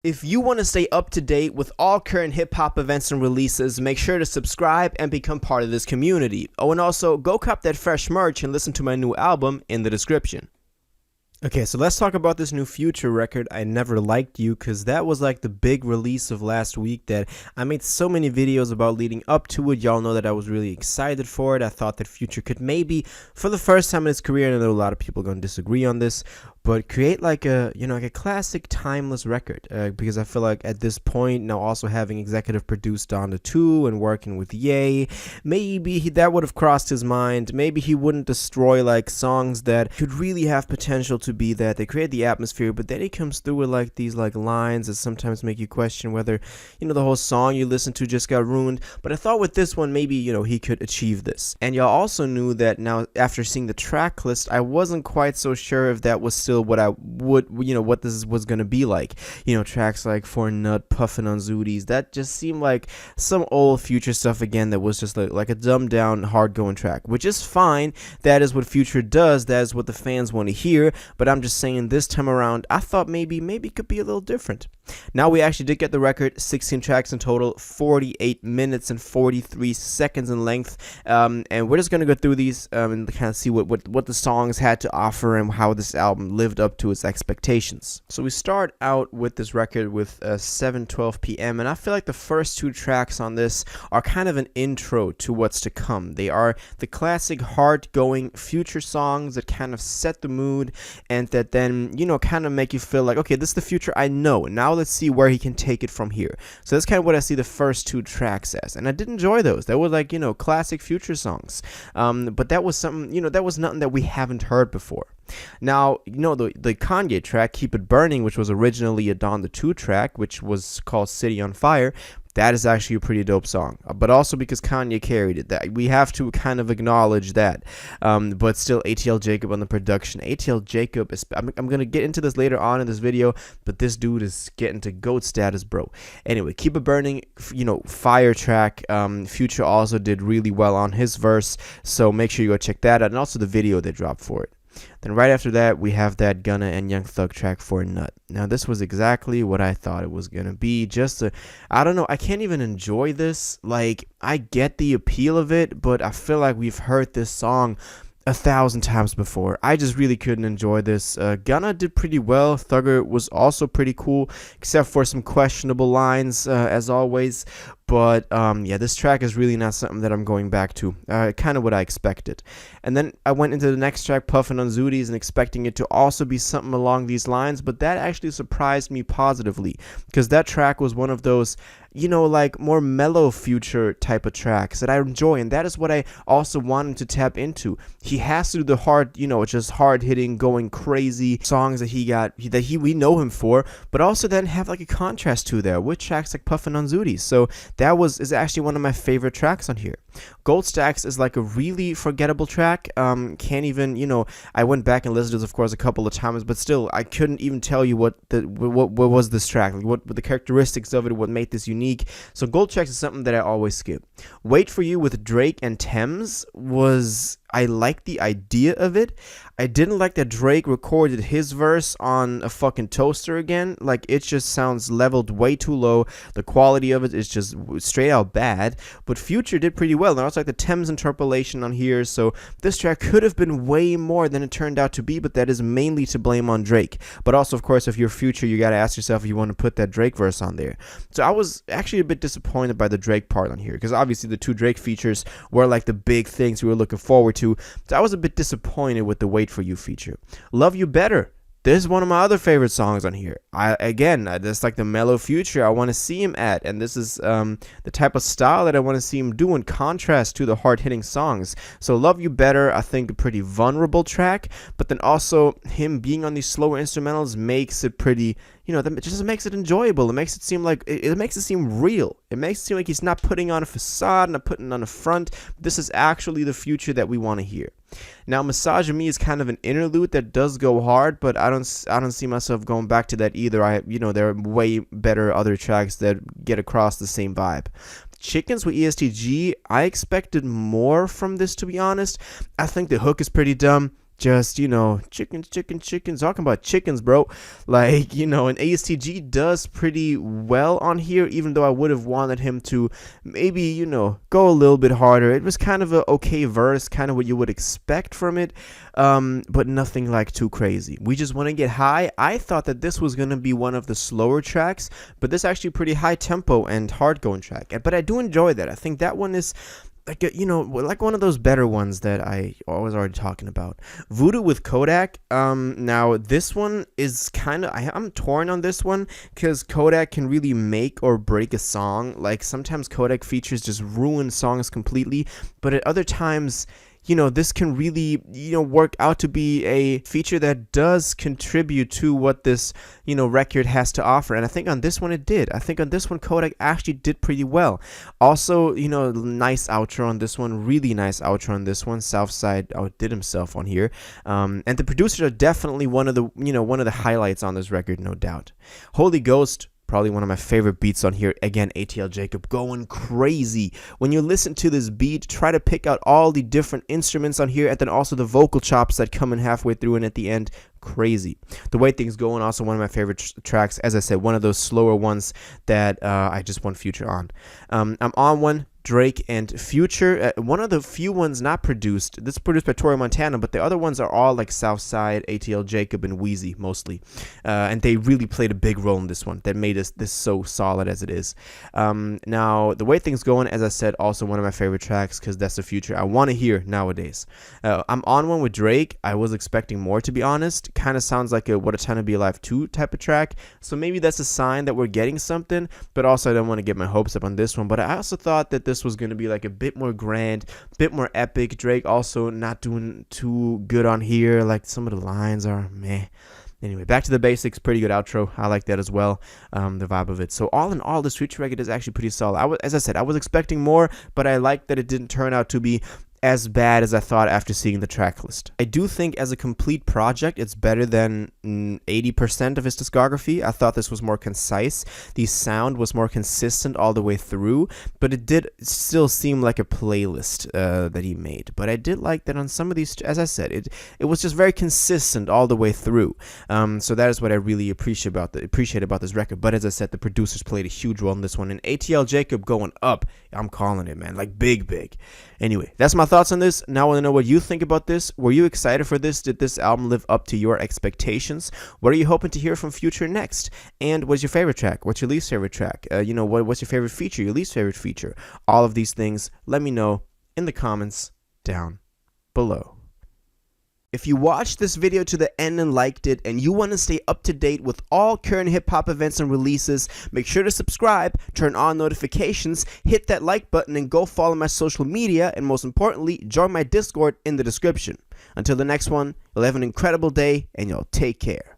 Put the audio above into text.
If you want to stay up to date with all current hip hop events and releases, make sure to subscribe and become part of this community. Oh, and also go cop that fresh merch and listen to my new album in the description. Okay, so let's talk about this new Future record, I Never Liked You, because that was like the big release of last week that I made so many videos about leading up to it. Y'all know that I was really excited for it. I thought that Future could maybe, for the first time in his career, and I know a lot of people are going to disagree on this, but create like a, like a classic timeless record, because I feel like at this point, now also having executive produced Donda 2 and working with Ye, maybe that would have crossed his mind. Maybe he wouldn't destroy like songs that could really have potential to be that. They create the atmosphere, but then he comes through with like these like lines that sometimes make you question whether, the whole song you listen to just got ruined. But I thought with this one, maybe, he could achieve this. And y'all also knew that now after seeing the track list, I wasn't quite so sure if that was still what I would, what this was going to be like. Tracks like For Nut, Puffin' on Zooties, that just seemed like some old Future stuff again that was just like a dumbed down, hard going track, which is fine. That is what Future does. That is what the fans want to hear. But I'm just saying this time around, I thought maybe it could be a little different. Now we actually did get the record, 16 tracks in total, 48 minutes and 43 seconds in length, and we're just going to go through these and kind of see what the songs had to offer and how this album lived up to its expectations. So we start out with this record with 7:12 p.m. and I feel like the first two tracks on this are kind of an intro to what's to come. They are the classic hard-going Future songs that kind of set the mood and that then, kind of make you feel like, okay, this is the Future I know. Now let's see where he can take it from here. So that's kind of what I see the first two tracks as. And I did enjoy those. They were like, classic Future songs. But that was something, that was nothing that we haven't heard before. Now, the Kanye track, Keep It Burning, which was originally a Donda 2 track, which was called City on Fire, that is actually a pretty dope song, but also because Kanye carried it. That we have to kind of acknowledge that. But still, ATL Jacob on the production. ATL Jacob is. I'm gonna get into this later on in this video, but this dude is getting to GOAT status, bro. Anyway, Keep It Burning, fire track. Future also did really well on his verse, so make sure you go check that out, and also the video they dropped for it. Then right after that, we have that Gunna and Young Thug track For Nut. Now, this was exactly what I thought it was going to be. I don't know, I can't even enjoy this. Like, I get the appeal of it, but I feel like we've heard this song 1,000 times before. I just really couldn't enjoy this. Gunna did pretty well. Thugger was also pretty cool, except for some questionable lines, as always. But yeah, this track is really not something that I'm going back to. Kind of what I expected. And then I went into the next track, Puffin' on Zooties, and expecting it to also be something along these lines. But that actually surprised me positively, because that track was one of those, like more mellow Future type of tracks that I enjoy. And that is what I also want him to tap into. He has to do the hard, just hard hitting, going crazy songs that we know him for, but also then have like a contrast to there with tracks like Puffin' on Zooties. So that is actually one of my favorite tracks on here. Gold Stacks is like a really forgettable track. Can't even, I went back and listened to this, of course, a couple of times, but still, I couldn't even tell you what was this track, like what the characteristics of it, what made this unique. So Gold Stacks is something that I always skip. Wait For You with Drake and Thames I like the idea of it. I didn't like that Drake recorded his verse on a fucking toaster again. Like, it just sounds leveled way too low. The quality of it is just straight out bad. But Future did pretty well. And I also like the Thames interpolation on here. So this track could have been way more than it turned out to be, but that is mainly to blame on Drake. But also, of course, if you're Future, you got to ask yourself if you want to put that Drake verse on there. So I was actually a bit disappointed by the Drake part on here, because obviously the two Drake features were like the big things we were looking forward to. So I was a bit disappointed with the Wait For You feature. Love You Better. This is one of my other favorite songs on here. That's like the mellow Future I want to see him at, and this is the type of style that I want to see him do in contrast to the hard-hitting songs. So Love You Better, I think, a pretty vulnerable track, but then also him being on these slower instrumentals makes it pretty, that just makes it enjoyable. It makes it seem like, it makes it seem real. It makes it seem like he's not putting on a facade, not putting on a front. This is actually the Future that we want to hear. Now, Massage Me is kind of an interlude that does go hard, but I don't see myself going back to that either. There are way better other tracks that get across the same vibe. Chickens with ESTG, I expected more from this, to be honest. I think the hook is pretty dumb. just, chickens, talking about chickens, bro. Like, and ASTG does pretty well on here, even though I would have wanted him to maybe, go a little bit harder. It was kind of a okay verse, kind of what you would expect from it, but nothing like too crazy. We just want to get high. I thought that this was going to be one of the slower tracks, but this actually pretty high tempo and hard going track. But I do enjoy that. I think that one is like like one of those better ones that I was already talking about. Voodoo with Kodak. Now this one is kind of, I'm torn on this one because Kodak can really make or break a song. Like sometimes Kodak features just ruin songs completely, but at other times, this can really, work out to be a feature that does contribute to what this, record has to offer. And I think on this one it did. I think on this one Kodak actually did pretty well. Also, nice outro on this one. Really nice outro on this one. Southside outdid himself on here. And the producers are definitely one of the highlights on this record, no doubt. Holy Ghost, probably one of my favorite beats on here. Again, ATL Jacob going crazy. When you listen to this beat, try to pick out all the different instruments on here, and then also the vocal chops that come in halfway through and at the end. Crazy. The way things going, also one of my favorite tracks. As I said, one of those slower ones that I just want Future on. I'm on one. Drake and Future, one of the few ones not produced. This is produced by Tory Montana, but the other ones are all like Southside, ATL Jacob, and Wheezy mostly. And they really played a big role in this one that made this so solid as it is. Now, the way things going, as I said, also one of my favorite tracks because that's the Future I want to hear nowadays. I'm on one with Drake. I was expecting more, to be honest. Kind of sounds like a What a Time to Be Alive 2 type of track. So maybe that's a sign that we're getting something, but also I don't want to get my hopes up on this one. But I also thought that this was going to be like a bit more grand, bit more epic. Drake also not doing too good on here. Like some of the lines are meh. Anyway, back to the basics. Pretty good outro. I like that as well. The vibe of it. So all in all, this Future record is actually pretty solid. As I said, I was expecting more, but I like that it didn't turn out to be as bad as I thought after seeing the track list. I do think as a complete project, it's better than 80% of his discography. I thought this was more concise. The sound was more consistent all the way through, but it did still seem like a playlist that he made. But I did like that on some of these, as I said, it was just very consistent all the way through. So that is what I really appreciate about this record. But as I said, the producers played a huge role in this one. And ATL Jacob going up, I'm calling it, man, like big. Anyway, that's my thoughts on this. Now I want to know what you think about this. Were you excited for this? Did this album live up to your expectations? What are you hoping to hear from Future next? And what's your favorite track? What's your least favorite track? What's your favorite feature? Your least favorite feature? All of these things, let me know in the comments down below. If you watched this video to the end and liked it, and you want to stay up to date with all current hip-hop events and releases, make sure to subscribe, turn on notifications, hit that like button, and go follow my social media, and most importantly, join my Discord in the description. Until the next one, you'll have an incredible day, and y'all take care.